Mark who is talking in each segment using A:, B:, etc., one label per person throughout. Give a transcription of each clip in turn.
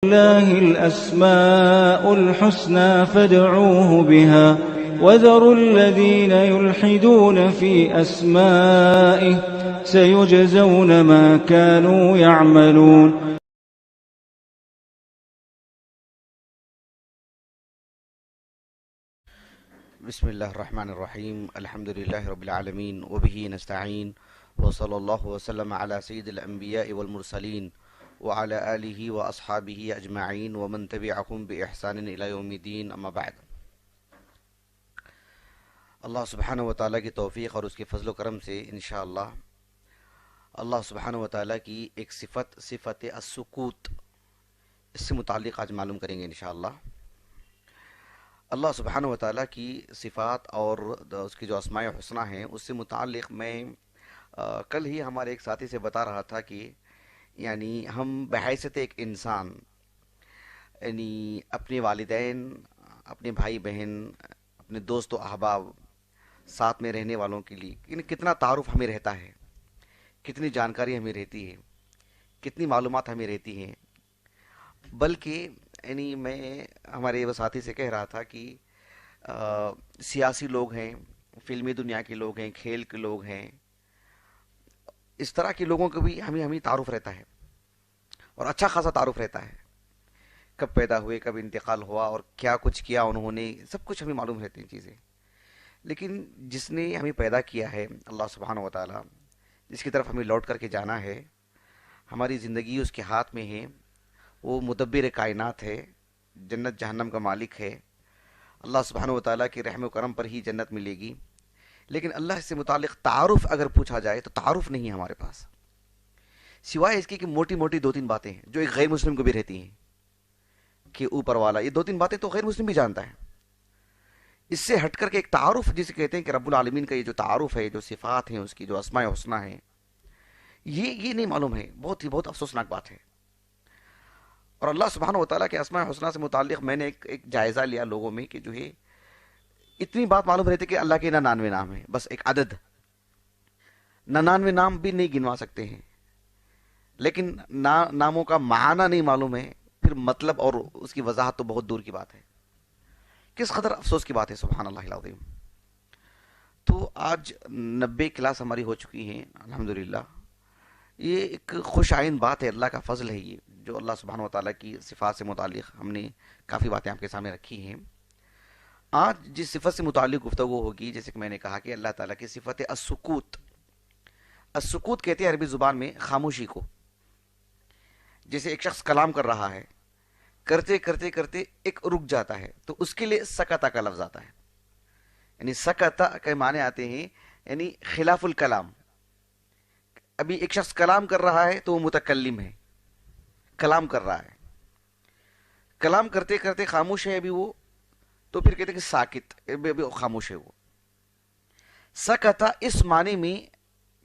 A: لله الأسماء الحسنى فادعوه بها وذروا الذين يلحدون في أسمائه سيجزون ما كانوا يعملون.
B: بسم الله الرحمن الرحيم. الحمد لله رب العالمين وبه نستعين وصلى الله وسلم على سيد الأنبياء والمرسلين وعلى آله وأصحابه أجمعين ومن تبعهم بإحسان إلى يوم الدين. اما بعد. اللہ سبحانہ وتعالیٰ کی توفیق اور اس کے فضل و کرم سے انشاءاللہ اللہ سبحانہ وتعالیٰ کی ایک صفت السکوت، اس سے متعلق آج معلوم کریں گے انشاءاللہ. اللہ سبحانہ وتعالیٰ کی صفات اور اس کی جو اسماء حسنہ ہیں اس سے متعلق میں کل ہی ہمارے ایک ساتھی سے بتا رہا تھا کہ یعنی ہم بحیثیت ایک انسان یعنی اپنے والدین، اپنے بھائی بہن، اپنے دوست و احباب، ساتھ میں رہنے والوں کے لیے یعنی کتنا تعارف ہمیں رہتا ہے، کتنی جانکاری ہمیں رہتی ہے، کتنی معلومات ہمیں رہتی ہیں. بلکہ یعنی میں ہمارے وہ ساتھی سے کہہ رہا تھا کہ سیاسی لوگ ہیں، فلمی دنیا کے لوگ ہیں، کھیل کے لوگ ہیں، اس طرح کے لوگوں کو بھی ہمیں تعارف رہتا ہے اور اچھا خاصا تعارف رہتا ہے. کب پیدا ہوئے، کب انتقال ہوا اور کیا کچھ کیا انہوں نے، سب کچھ ہمیں معلوم رہتی ہیں چیزیں. لیکن جس نے ہمیں پیدا کیا ہے اللہ سبحانہ وتعالیٰ، جس کی طرف ہمیں لوٹ کر کے جانا ہے، ہماری زندگی اس کے ہاتھ میں ہے، وہ مدبر کائنات ہے، جنت جہنم کا مالک ہے. اللہ سبحانہ وتعالیٰ کی رحم و کرم پر ہی جنت ملے گی. لیکن اللہ سے متعلق تعارف اگر پوچھا جائے تو تعارف نہیں ہے ہمارے پاس، سوائے اس کی کہ موٹی موٹی دو تین باتیں ہیں جو ایک غیر مسلم کو بھی رہتی ہیں کہ اوپر والا، یہ دو تین باتیں تو غیر مسلم بھی جانتا ہے. اس سے ہٹ کر کے ایک تعارف جسے کہتے ہیں کہ رب العالمین کا یہ جو تعارف ہے، جو صفات ہیں اس کی، جو اسماء حسنہ ہیں، یہ نہیں معلوم ہے. بہت افسوسناک بات ہے. اور اللہ سبحانہ وتعالیٰ کے اسماء حسنہ سے متعلق میں نے ایک جائزہ لیا لوگوں میں کہ جو ہے اتنی بات معلوم رہتی کہ اللہ کے 99 نام ہیں، بس ایک عدد، 99 نام بھی نہیں گنوا سکتے ہیں. لیکن ناموں کا معنی نہیں معلوم ہے، پھر مطلب اور اس کی وضاحت تو بہت دور کی بات ہے. کس قدر افسوس کی بات ہے، سبحان اللہ العظیم. تو آج 90 کلاس ہماری ہو چکی ہیں الحمدللہ. یہ ایک خوش آئند بات ہے، اللہ کا فضل ہے یہ، جو اللہ سبحانہ وتعالیٰ کی صفات سے متعلق ہم نے کافی باتیں آپ کے سامنے رکھی ہیں. آج جس صفت سے متعلق گفتگو ہوگی، جیسے کہ میں نے کہا کہ اللہ تعالیٰ کی صفت السکوت. السکوت کہتے ہیں عربی زبان میں خاموشی کو. جیسے ایک شخص کلام کر رہا ہے، کرتے کرتے کرتے ایک رک جاتا ہے تو اس کے لیے سکتا کا لفظ آتا ہے. یعنی سکتا کے معنی آتے ہیں یعنی خلاف الکلام. ابھی ایک شخص کلام کر رہا ہے تو وہ متکلم ہے، کلام کر رہا ہے. کلام کرتے کرتے خاموش ہے ابھی وہ، تو پھر کہتے ہیں کہ ساکت، ابھی خاموش ہے وہ. سکتا اس معنی میں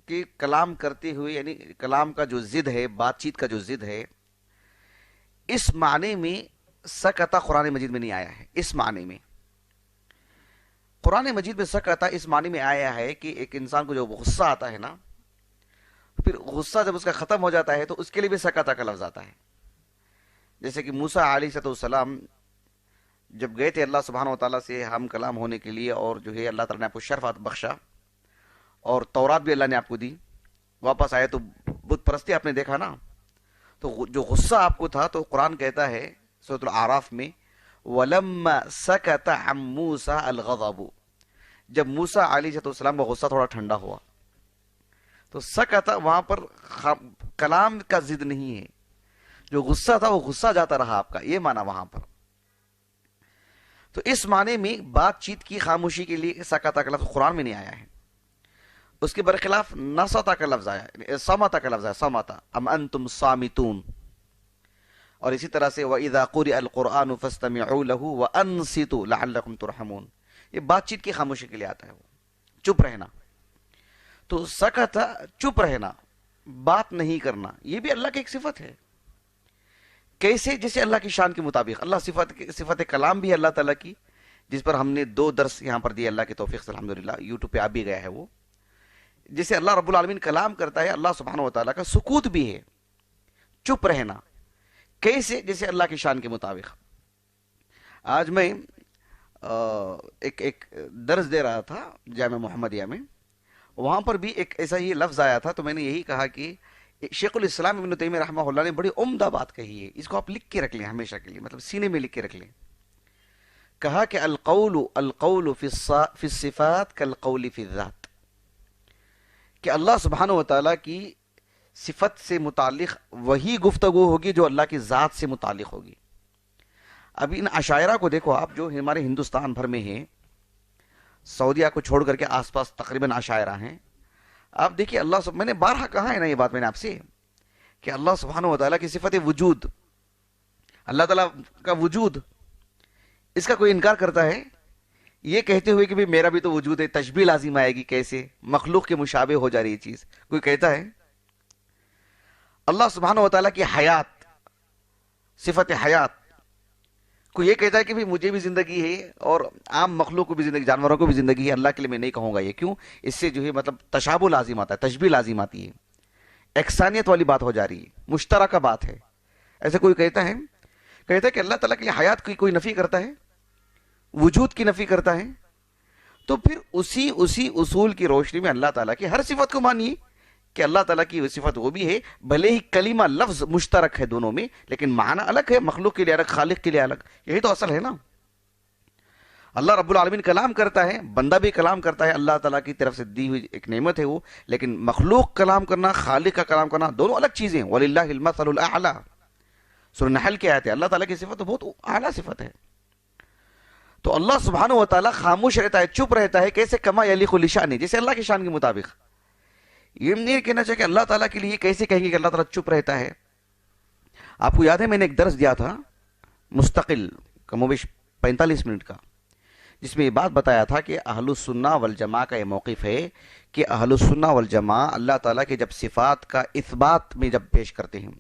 B: کہ کلام کرتے ہوئے، یعنی کلام کا جو ضد ہے، بات چیت کا جو ضد ہے، اس معنی میں سکتا قرآن مجید میں نہیں آیا ہے. اس معنی میں قرآن مجید میں سکتا اس معنی میں آیا ہے کہ ایک انسان کو جو غصہ آتا ہے نا، پھر غصہ جب اس کا ختم ہو جاتا ہے تو اس کے لیے بھی سکتا کا لفظ آتا ہے. جیسے کہ موسیٰ علیہ السلام جب گئے تھے اللہ سبحانہ وتعالیٰ سے ہم کلام ہونے کے لیے، اور جو ہے اللہ تعالیٰ نے آپ کو شرف بخشا اور تورات بھی اللہ نے آپ کو دی، واپس آئے تو بت پرستی آپ نے دیکھا نا، تو جو غصہ آپ کو تھا، تو قرآن کہتا ہے سورۃ الاعراف میں وَلَمَّا سَكَتَ عَن مُوسَىٰ الْغَضَبُ، جب موسیٰ علیہ السلام کا غصہ تھوڑا ٹھنڈا ہوا. تو سکتا وہاں پر کلام کا ضد نہیں ہے، جو غصہ تھا وہ غصہ جاتا رہا آپ کا، یہ معنی وہاں پر. تو اس معنی میں بات چیت کی خاموشی کے لیے سکتا کا لفظ قرآن میں نہیں آیا ہے. اس کے برخلاف نصتا کا لفظ آیا، صمتا کا لفظ آیا، صمتا ام انتم صامتون. اور اسی طرح سے وَإِذَا قُرِئَ الْقُرْآنُ فَاسْتَمِعُوا لَهُ وَأَنصِتُوا لَعَلَّكُمْ تُرْحَمُونَ. یہ بات چیت کی خاموشی کے لیے آتا ہے، وہ چپ رہنا. تو سکتا چپ رہنا، بات نہیں کرنا، یہ بھی اللہ کی ایک صفت ہے. کیسے؟ جیسے اللہ کی شان کے مطابق. اللہ صفت کلام بھی ہے اللہ تعالیٰ کی، جس پر ہم نے 2 درس یہاں پر دیے اللہ کی توفیق سے الحمدللہ، یوٹیوب پہ آ بھی گیا ہے وہ. جسے اللہ رب العالمین کلام کرتا ہے، اللہ سبحانہ وتعالیٰ کا سکوت بھی ہے، چپ رہنا. کیسے؟ جیسے اللہ کی شان کے مطابق. آج میں ایک درس دے رہا تھا جامعہ محمدیہ میں، وہاں پر بھی ایک ایسا ہی لفظ آیا تھا، تو میں نے یہی کہا کہ شیخ الاسلام ابن تیمیہ رحمہ اللہ نے بڑی عمدہ بات کہی ہے، اس کو آپ لکھ کے رکھ لیں ہمیشہ کے لیے، مطلب سینے میں لکھ کے رکھ لیں. کہا کہ القول فی الصفات کالقول فی الذات، کہ اللہ سبحانہ وتعالیٰ کی صفت سے متعلق وہی گفتگو ہوگی جو اللہ کی ذات سے متعلق ہوگی. اب ان عشائرہ کو دیکھو آپ، جو ہمارے ہندوستان بھر میں ہیں، سعودیہ کو چھوڑ کر کے آس پاس تقریباً عشائرہ ہیں. آپ دیکھیے میں نے بارہا کہا ہے نا یہ بات میں نے آپ سے، کہ اللہ سبحانہ وتعالیٰ کی صفت وجود، اللہ تعالیٰ کا وجود، اس کا کوئی انکار کرتا ہے؟ یہ کہتے ہوئے کہ بھی میرا بھی تو وجود ہے، تشبیہ لازم آئے گی، کیسے مخلوق کے مشابہ ہو جا رہی چیز، کوئی کہتا ہے؟ اللہ سبحانہ وتعالیٰ کی حیات، صفت حیات، کوئی یہ کہتا ہے کہ بھی مجھے بھی زندگی ہے اور عام مخلوق کو بھی زندگی، جانوروں کو بھی زندگی ہے، اللہ کے لیے میں نہیں کہوں گا یہ. کیوں؟ اس سے جو ہے مطلب تشابہ لازم آتا ہے، تشبیہ لازم آتی ہے، یکسانیت والی بات ہو جا رہی ہے، مشترکہ بات ہے. ایسے کوئی کہتا ہے کہ اللہ تعالیٰ کے لیے حیات کی کوئی نفی کرتا ہے، وجود کی نفی کرتا ہے؟ تو پھر اسی اصول کی روشنی میں اللہ تعالیٰ کی ہر صفت کو مانیے کہ اللہ تعالیٰ کی صفت وہ بھی ہے، بھلے ہی کلمہ لفظ مشترک ہے دونوں میں، لیکن معنی الگ ہے، مخلوق کے لیے الگ، خالق کے لیے الگ. یہی تو اصل ہے نا. اللہ رب العالمین کلام کرتا ہے، بندہ بھی کلام کرتا ہے، اللہ تعالیٰ کی طرف سے دی ہوئی ایک نعمت ہے وہ، لیکن مخلوق کلام کرنا، خالق کا کلام کرنا، دونوں الگ چیزیں ہیں. وَلِلَّهِ الْمَثَلُ الْأَعْلَى، سورہ نحل کی آیت ہے. اللہ تعالیٰ کی صفت تو بہت اعلیٰ صفت ہے. تو اللہ سبحانہ وتعالیٰ خاموش رہتا ہے، چپ رہتا ہے، کیسے؟ کما یلیق لشانہ، جیسے اللہ کی شان کے مطابق. یہ نہیں کہنا چاہیے کہ اللہ تعالیٰ کے لیے کیسے کہیں گے کہ اللہ تعالیٰ چپ رہتا ہے. آپ کو یاد ہے میں نے ایک درس دیا تھا مستقل کم و بیش 45 منٹ کا، جس میں یہ بات بتایا تھا کہ اہل السنہ والجماع کا یہ موقف ہے کہ اہل السنہ والجماع اللہ تعالیٰ کے جب صفات کا اثبات میں جب پیش کرتے ہیں،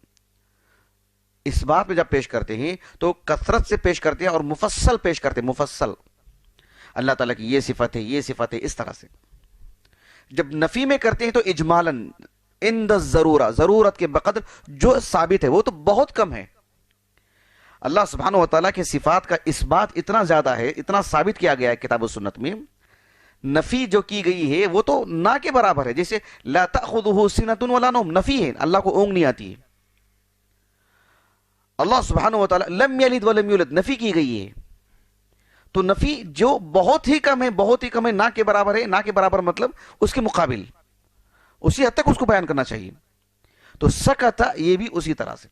B: اس بات میں جب پیش کرتے ہیں تو کثرت سے پیش کرتے ہیں اور مفصل پیش کرتے ہیں، مفصل. اللہ تعالیٰ کی یہ صفت ہے، یہ صفت ہے، اس طرح سے. جب نفی میں کرتے ہیں تو اجمالاً عند الضرورہ، ضرورت کے بقدر جو ثابت ہے وہ تو بہت کم ہے. اللہ سبحانہ وتعالیٰ کے صفات کا اثبات اتنا زیادہ ہے، اتنا ثابت کیا گیا ہے کتاب و سنت میں. نفی جو کی گئی ہے وہ تو نہ کے برابر ہے. جیسے لا تأخذہ سنۃ ولا نوم، نفی ہے، اللہ کو اونگ نہیں آتی ہے. اللہ سبحانہ وتعالیٰ لم یلد ولم یولد، نفی کی گئی ہے. تو نفی جو بہت ہی کم ہے، بہت ہی کم ہے، نہ کے برابر ہے. نہ کے برابر مطلب اس کے مقابل، اسی حد تک اس کو بیان کرنا چاہیے. تو سکت یہ بھی اسی طرح سے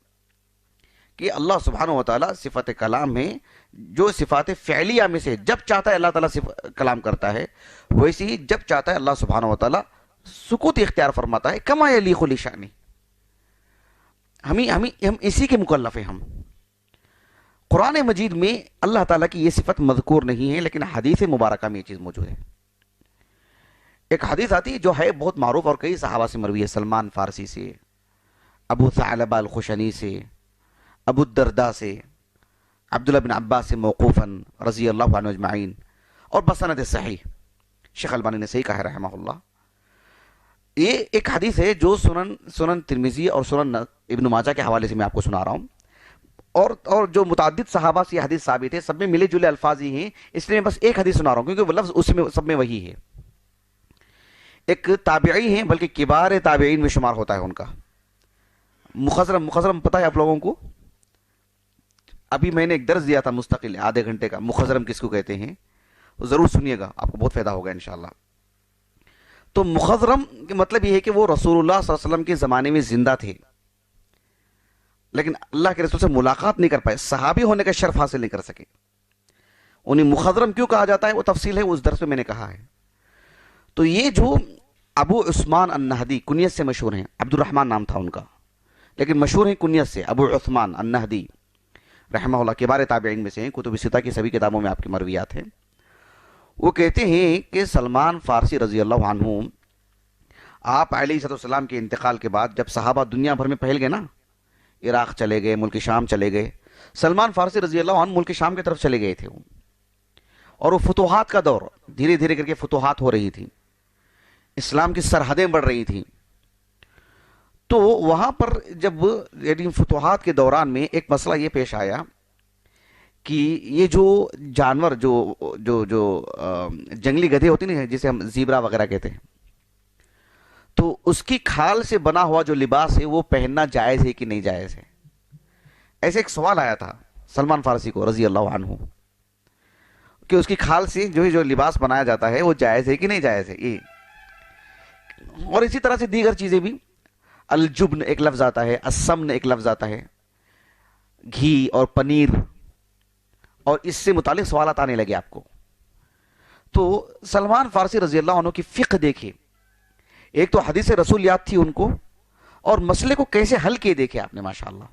B: کہ اللہ سبحانہ وتعالیٰ صفت کلام میں جو صفات فعلیہ میں سے جب چاہتا ہے اللہ تعالیٰ کلام کرتا ہے، ویسے ہی جب چاہتا ہے اللہ سبحانہ وتعالیٰ سکوت اختیار فرماتا ہے. کما یلیق لشانہ، ہم اسی کے مکلف ہیں. ہم قرآن مجید میں اللہ تعالیٰ کی یہ صفت مذکور نہیں ہے، لیکن حدیث مبارکہ میں یہ چیز موجود ہے. ایک حدیث آتی ہے جو ہے بہت معروف اور کئی صحابہ سے مروی ہے، سلمان فارسی سے، ابو ثعلبہ الخشنی سے، ابو الدرداء سے، عبداللہ بن عباس سے موقوفاً رضی اللہ عنہ اجمعین، اور بسند صحیح. شیخ البانی نے صحیح کہا ہے رحمہ اللہ. یہ ایک حدیث ہے جو سنن ترمذی اور سنن ابن ماجہ کے حوالے سے میں آپ کو سنا رہا ہوں، اور جو متعدد صحابہ سے یہ حدیث ثابت ہے، سب میں ملے جلے الفاظ ہی ہیں، اس لیے میں بس ایک حدیث سنا رہا ہوں کیونکہ وہ لفظ اس میں سب میں وہی ہے. ایک تابعی ہیں، بلکہ کبار تابعین میں شمار ہوتا ہے ان کا، مخضرم پتہ ہے آپ لوگوں کو؟ ابھی میں نے ایک درس دیا تھا مستقل آدھے گھنٹے کا، مخضرم کس کو کہتے ہیں، ضرور سنیے گا، آپ کو بہت فائدہ ہوگا انشاءاللہ. تو مخضرم کے مطلب یہ ہے کہ وہ رسول اللہ صلی اللہ علیہ وسلم کے زمانے میں زندہ تھے، لیکن اللہ کے رسول سے ملاقات نہیں کر پائے، صحابی ہونے کا شرف حاصل نہیں کر سکے. انہیں مخضرم کیوں کہا جاتا ہے وہ تفصیل ہے، اس درس میں نے کہا ہے. تو یہ جو ابو عثمان النہدی کنیت سے مشہور ہیں، عبد الرحمن نام تھا ان کا، لیکن مشہور ہیں کنیت سے ابو عثمان النہدی رحمہ اللہ، کبار تابعین میں سے ہیں، کتب ستہ کی سبھی کتابوں میں آپ کی مرویات ہیں. وہ کہتے ہیں کہ سلمان فارسی رضی اللہ عنہ آپ علیہ السلام کے انتقال کے بعد جب صحابہ دنیا بھر میں پھیل گئے نا، عراق چلے گئے، ملک شام چلے گئے، سلمان فارسی رضی اللہ عنہ ملک شام کی طرف چلے گئے تھے. اور وہ فتوحات کا دور، دھیرے دھیرے کر کے فتوحات ہو رہی تھی، اسلام کی سرحدیں بڑھ رہی تھیں. تو وہاں پر جب یعنی فتوحات کے دوران میں ایک مسئلہ یہ پیش آیا کہ یہ جو جانور جو جو جو جنگلی گدھے ہوتے ہیں جسے ہم زیبرا وغیرہ کہتے ہیں، تو اس کی کھال سے بنا ہوا جو لباس ہے وہ پہننا جائز ہے کہ نہیں جائز ہے؟ ایسے ایک سوال آیا تھا سلمان فارسی کو رضی اللہ عنہ کہ اس کی کھال سے جو لباس بنایا جاتا ہے وہ جائز ہے کہ نہیں جائز ہے یہ. اور اسی طرح سے دیگر چیزیں بھی، الجبن ایک لفظ آتا ہے، السمن ایک لفظ آتا ہے، گھی اور پنیر، اور اس سے متعلق سوالات آنے لگے آپ کو. تو سلمان فارسی رضی اللہ عنہ کی فقہ دیکھیں، ایک تو حدیث رسول یاد تھی ان کو، اور مسئلے کو کیسے حل کیے دیکھیں آپ نے ماشاءاللہ.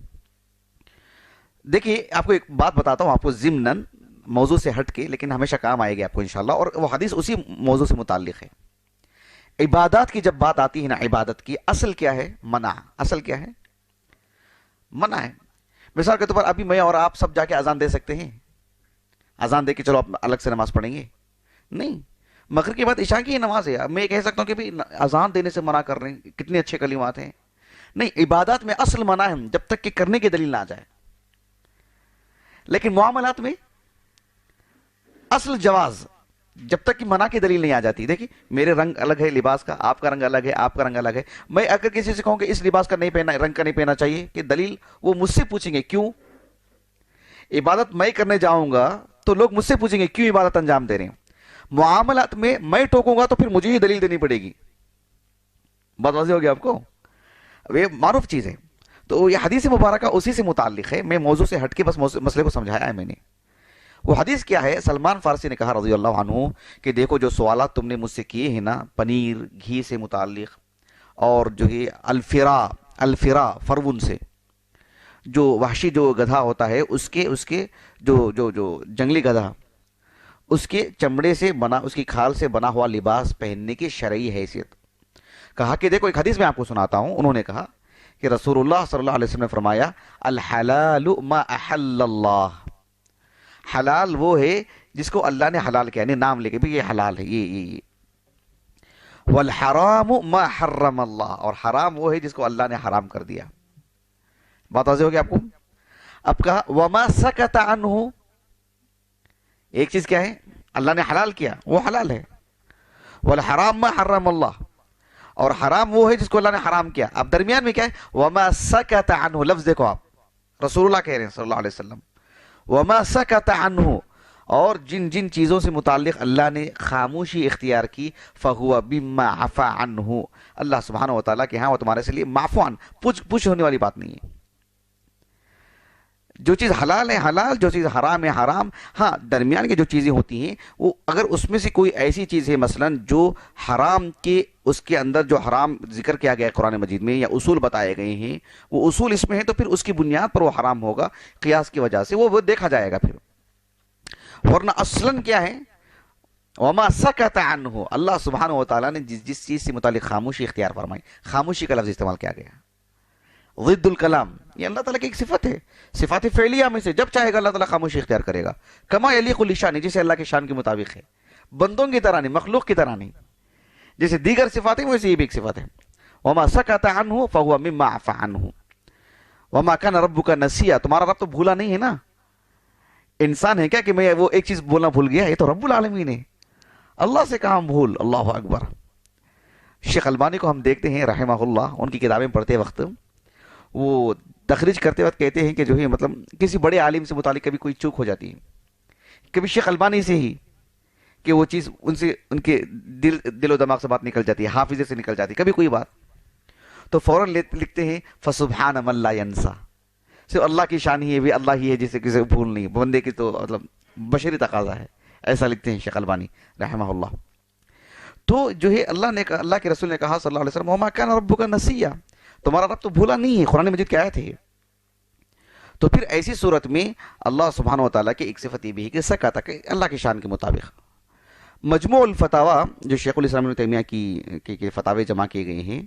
B: دیکھیے آپ کو ایک بات بتاتا ہوں، آپ کو ضمناً موضوع سے ہٹ کے، لیکن ہمیشہ کام آئے گی آپ کو انشاءاللہ، اور وہ حدیث اسی موضوع سے متعلق ہے. عبادات کی جب بات آتی ہے نا، عبادت کی اصل کیا ہے؟ منع. اصل کیا ہے؟ منع ہے. مثال کے طور پر ابھی میں اور آپ سب جا کے اذان دے سکتے ہیں؟ اذان دے کے چلو آپ الگ سے نماز پڑھیں گے؟ نہیں. مغرب کے بعد عشاء کی ہی نماز ہے. میں کہہ سکتا ہوں کہ بھی اذان دینے سے منع کر رہے ہیں، کتنے اچھے کلمات ہیں. نہیں، عبادات میں اصل منع ہے جب تک کہ کرنے کی دلیل نہ آ جائے. لیکن معاملات میں اصل جواز جب تک کہ منع کی دلیل نہیں آ جاتی. دیکھیں میرے رنگ الگ ہے لباس کا، آپ کا رنگ الگ ہے، آپ کا رنگ الگ ہے. میں اگر کسی سے کہوں کہ اس لباس کا نہیں پہننا، رنگ کا نہیں پہننا چاہیے، کہ دلیل وہ مجھ سے پوچھیں گے کیوں. عبادت میں کرنے جاؤں گا تو لوگ مجھ سے پوچھیں گے کیوں عبادت انجام دے رہے ہیں. معاملات میں ٹوکوں گا تو پھر مجھے ہی دلیل دینی پڑے گی. بات واضح ہوگی آپ کو؟ یہ معروف چیز ہے. تو یہ حدیث مبارکہ اسی سے متعلق ہے. میں موضوع سے ہٹ کے بس مسئلے کو سمجھایا ہے میں نے. وہ حدیث کیا ہے؟ سلمان فارسی نے کہا رضی اللہ عنہ کہ دیکھو جو سوالات تم نے مجھ سے کیے ہیں نا، پنیر گھی سے متعلق، اور جو ہے الفرا فرون سے، جو وحشی جو گدھا ہوتا ہے اس کے جو جنگلی گدھا، اس کے چمڑے سے بنا، اس کی کھال سے بنا ہوا لباس پہننے کی شرعی حیثیت. کہا کہ دیکھو ایک حدیث میں آپ کو سناتا ہوں. انہوں نے کہا کہ رسول اللہ صلی اللہ علیہ وسلم نے فرمایا الحلال ما احل اللہ. حلال وہ ہے جس کو اللہ نے حلال کیا، یعنی نام لے کے بھی یہ حلال ہے یہ. والحرام ما حرم اللہ، اور حرام وہ ہے جس کو اللہ نے حرام کر دیا. بات واضح ہوگی آپ کو؟ اب کہا وما سکت عنہ، ایک چیز کیا ہے اللہ نے حلال کیا وہ حلال ہے. والحرام ما حرم اللہ، اور حرام وہ ہے جس کو اللہ نے حرام کیا. اب درمیان میں کیا ہے؟ وما سکت عنہ. لفظ دیکھو آپ، رسول اللہ کہہ رہے ہیں صلی اللہ علیہ وسلم وما سکت عنہ، اور جن جن چیزوں سے متعلق اللہ نے خاموشی اختیار کی فہو بما عفا عنہ، اللہ سبحانہ و تعالیٰ کے ہاں وہ تمہارے سے لیے معفو عن، پوچھ ہونے والی بات نہیں ہے. جو چیز حلال ہے حلال، جو چیز حرام ہے حرام. ہاں درمیان کی جو چیزیں ہوتی ہیں وہ اگر اس میں سے کوئی ایسی چیز ہے مثلا جو حرام کے، اس کے اندر جو حرام ذکر کیا گیا ہے قرآن مجید میں، یا اصول بتائے گئے ہیں وہ اصول اس میں ہیں، تو پھر اس کی بنیاد پر وہ حرام ہوگا قیاس کی وجہ سے، وہ دیکھا جائے گا پھر. ورنہ اصلاً کیا ہے؟ وما سکت عنہ، اللہ سبحانہ و تعالیٰ نے جس چیز سے متعلق خاموشی اختیار فرمائی، خاموشی کا لفظ استعمال کیا گیا. ضد الکلام، یہ اللہ تعالیٰ کی ایک صفت ہے، صفات فعلیہ میں سے. جب چاہے گا اللہ تعالیٰ خاموشی اختیار کرے گا. کما یلیق لشان، جسے اللہ کے شان کے مطابق ہے، بندوں کی طرح نہیں، مخلوق کی طرح نہیں. جیسے دیگر صفات ہیں ویسے یہ بھی ایک صفت ہے. وما سکت عنہ فہو مما عفا عنہ. وما کان ربک نسیا، تمہارا رب تو بھولا نہیں ہے نا. انسان ہے کیا کہ میں وہ ایک چیز بولنا بھول گیا؟ یہ تو رب العالمین ہے، اللہ سے کہاں بھول. اللہ اکبر. شیخ البانی کو ہم دیکھتے ہیں رحمہ اللہ، ان کی کتابیں پڑھتے وقت وہ تخریج کرتے وقت کہتے ہیں کہ جو ہے مطلب کسی بڑے عالم سے متعلق کبھی کوئی چوک ہو جاتی ہے، کبھی شیخ البانی سے ہی کہ وہ چیز ان کے دل و دماغ سے بات نکل جاتی ہے، حافظے سے نکل جاتی ہے کبھی کوئی بات، تو فوراً لکھتے ہیں فسبحان من لا ینسا. صرف اللہ کی شان ہی ہے، بھی اللہ ہی ہے جسے کسی کو بھول نہیں، بندے کی تو مطلب بشری تقاضا ہے. ایسا لکھتے ہیں شیخ البانی رحمہ اللہ. تو جو ہے اللہ کے رسول نے کہا صلی اللہ علیہ وسلم وما کان ربک نسیا، تمہارا رب تو بھولا نہیں ہے. قرآن مجید کی آیت ہے. تو پھر ایسی صورت میں اللہ سبحانہ و تعالیٰ کی ایک صفت یہ بھی ہے کہ سکاتا، کہ اللہ کی شان کے مطابق. مجموع الفتاوی جو شیخ الاسلام ابن تیمیہ کی فتاوے جمع کیے گئے ہیں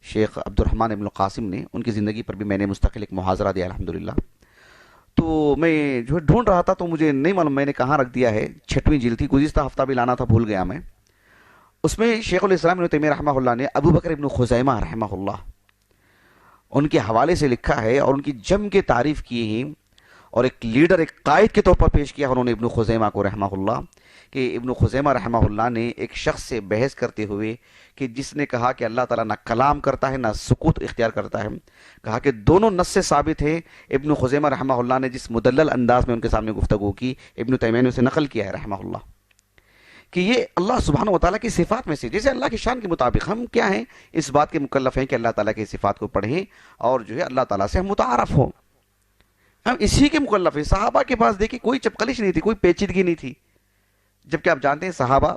B: شیخ عبد الرحمن ابن القاسم نے، ان کی زندگی پر بھی میں نے مستقل ایک محاضرہ دیا الحمدللہ. تو میں جو ڈھونڈ رہا تھا تو مجھے نہیں معلوم میں نے کہاں رکھ دیا ہے. 6ویں جلد تھی، گزشتہ ہفتہ بھی لانا تھا، بھول گیا میں. اس میں شیخ الاسلام ابن تیمیہ رحمہ اللہ نے ابو بکر ابن خزیمہ رحمہ اللہ ان کے حوالے سے لکھا ہے اور ان کی جم کے تعریف کی ہیں، اور ایک لیڈر، ایک قائد کے طور پر پیش کیا انہوں نے ابن خزیمہ کو رحمہ اللہ، کہ ابن خزیمہ رحمہ اللہ نے ایک شخص سے بحث کرتے ہوئے کہ جس نے کہا کہ اللہ تعالیٰ نہ کلام کرتا ہے نہ سکوت اختیار کرتا ہے، کہا کہ دونوں نص سے ثابت ہے۔ ابن خزیمہ رحمہ اللہ نے جس مدلل انداز میں ان کے سامنے گفتگو کی، ابن تیمیہ نے اسے نقل کیا ہے رحمہ اللہ، کہ یہ اللہ سبحانہ و تعالیٰ کی صفات میں سے، جیسے اللہ کی شان کے مطابق ہم کیا ہیں، اس بات کے مکلف ہیں کہ اللہ تعالیٰ کی صفات کو پڑھیں اور جو ہے اللہ تعالیٰ سے ہم متعارف ہوں، ہم اسی کے مکلف ہیں۔ صحابہ کے پاس دیکھیں کوئی چپکلش نہیں تھی، کوئی پیچیدگی نہیں تھی، جبکہ آپ جانتے ہیں صحابہ،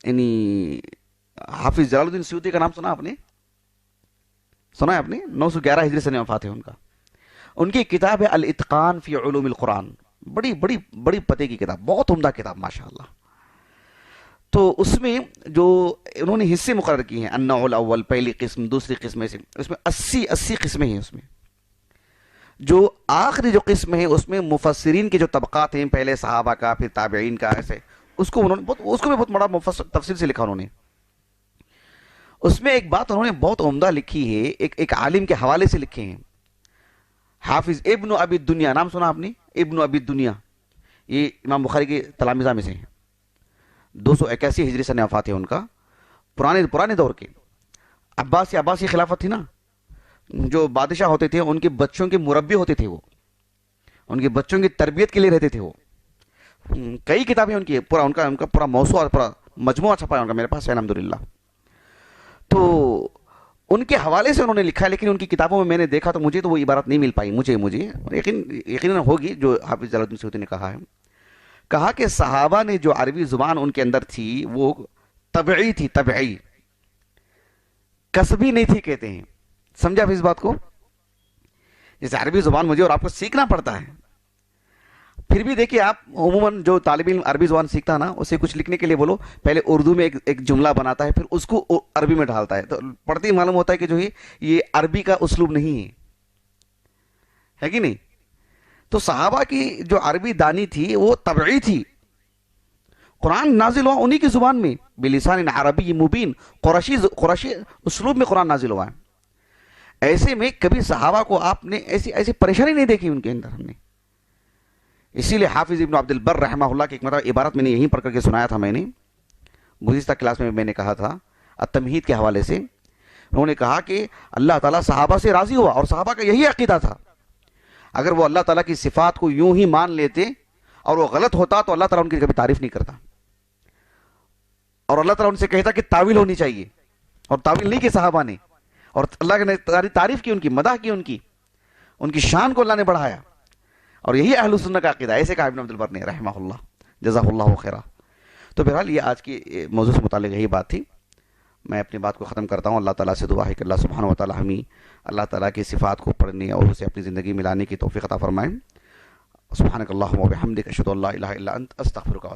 B: یعنی حافظ جلال الدین سیوطی کا نام سنا آپ نے؟ سنا ہے آپ نے؟ 911 ہجری سنہ وفات ہے ان کا۔ ان کی کتاب ہے الاتقان فی علوم القرآن، بڑی بڑی بڑی پتے کی کتاب، بہت عمدہ کتاب ماشاءاللہ۔ تو اس میں جو انہوں نے حصے مقرر کیے ہیں، النوع الاول، پہلی قسم، دوسری قسم، سے اس میں 80 قسمیں ہیں۔ اس میں جو آخری جو قسم ہے اس میں مفسرین کے جو طبقات ہیں، پہلے صحابہ کا، پھر تابعین کا، ایسے اس کو انہوں نے بہت بڑا مفصل تفصیل سے لکھا انہوں نے۔ اس میں ایک بات انہوں نے بہت عمدہ لکھی ہے، ایک عالم کے حوالے سے لکھے ہیں، حافظ ابن ابی الدنیا، نام سنا آپ نے؟ ابن ابی الدنیا، یہ امام بخاری کے تلامذہ میں سے ہیں، 281 ہجری سنہ وفات ہے ان کا، پرانے دور کے۔ عباسی خلافت تھی نا، جو بادشاہ ہوتے تھے ان کے بچوں کے مربی ہوتے تھے، وہ ان کے بچوں کی تربیت کے لیے رہتے تھے وہ۔ کئی کتابیں ان کی، ان کا پورا موسوعہ، پورا مجموعہ چھپا ہے ان کا، میرے پاس ہے الحمدللہ۔ تو ان کے حوالے سے انہوں نے لکھا ہے، لیکن ان کی کتابوں میں نے دیکھا تو مجھے تو وہ عبارت نہیں مل پائی، مجھے یقیناً ہوگی جو حافظ جلال الدین سیوطی نے کہا ہے۔ کہا کہ صحابہ نے جو عربی زبان ان کے اندر تھی وہ طبعی تھی، طبعی، کسبی نہیں تھی کہتے ہیں۔ سمجھا اس بات کو؟ جیسے عربی زبان مجھے اور آپ کو سیکھنا پڑتا ہے، پھر بھی دیکھیے آپ عموماً جو طالب علم عربی زبان سیکھتا ہے نا، اسے کچھ لکھنے کے لیے بولو، پہلے اردو میں ایک جملہ بناتا ہے، پھر اس کو عربی میں ڈالتا ہے، تو پڑھتے ہی معلوم ہوتا ہے کہ جو یہ عربی کا اسلوب نہیں ہے کہ نہیں؟ تو صحابہ کی جو عربی دانی تھی وہ طبعی تھی، قرآن نازل ہوا انہی کی زبان میں، بلسان عربی مبین، قرشی اسلوب میں قرآن نازل ہوا ہے۔ ایسے میں کبھی صحابہ کو آپ نے ایسی پریشانی نہیں دیکھی ان کے اندر ہم نے۔ اسی لیے حافظ ابن عبد البر رحمہ اللہ کی ایک مرتبہ عبارت میں نے یہیں پڑھ کر کے سنایا تھا، میں نے گزشتہ کلاس میں نے کہا تھا التمہید کے حوالے سے، انہوں نے کہا کہ اللہ تعالیٰ صحابہ سے راضی ہوا، اور صحابہ کا یہی عقیدہ تھا، اگر وہ اللہ تعالیٰ کی صفات کو یوں ہی مان لیتے اور وہ غلط ہوتا تو اللہ تعالیٰ ان کی کبھی تعریف نہیں کرتا، اور اللہ تعالیٰ ان سے کہتا کہ تعویل ہونی چاہیے، اور تعویل نہیں کی صحابہ نے، اور اللہ نے تعریف کی، ان کی مدح کی، ان کی شان کو اللہ نے بڑھایا، اور یہی اہل سنت کا عقیدہ، ایسے کہا ابن عبد البر نے رحمہ اللہ، جزاہ اللہ خیرہ۔ تو بہرحال یہ آج کی موضوع سے متعلق یہی بات تھی، میں اپنی بات کو ختم کرتا ہوں۔ اللہ تعالیٰ سے دعا ہے کہ اللہ سبحانہ و تعالیٰ ہمیں اللہ تعالیٰ کی صفات کو پڑھنے اور اسے اپنی زندگی میں لانے کی توفیق عطا فرمائیں۔ سبحانک اللہم و بحمدک، اشہد ان لا الہ الا انت، استغفرک۔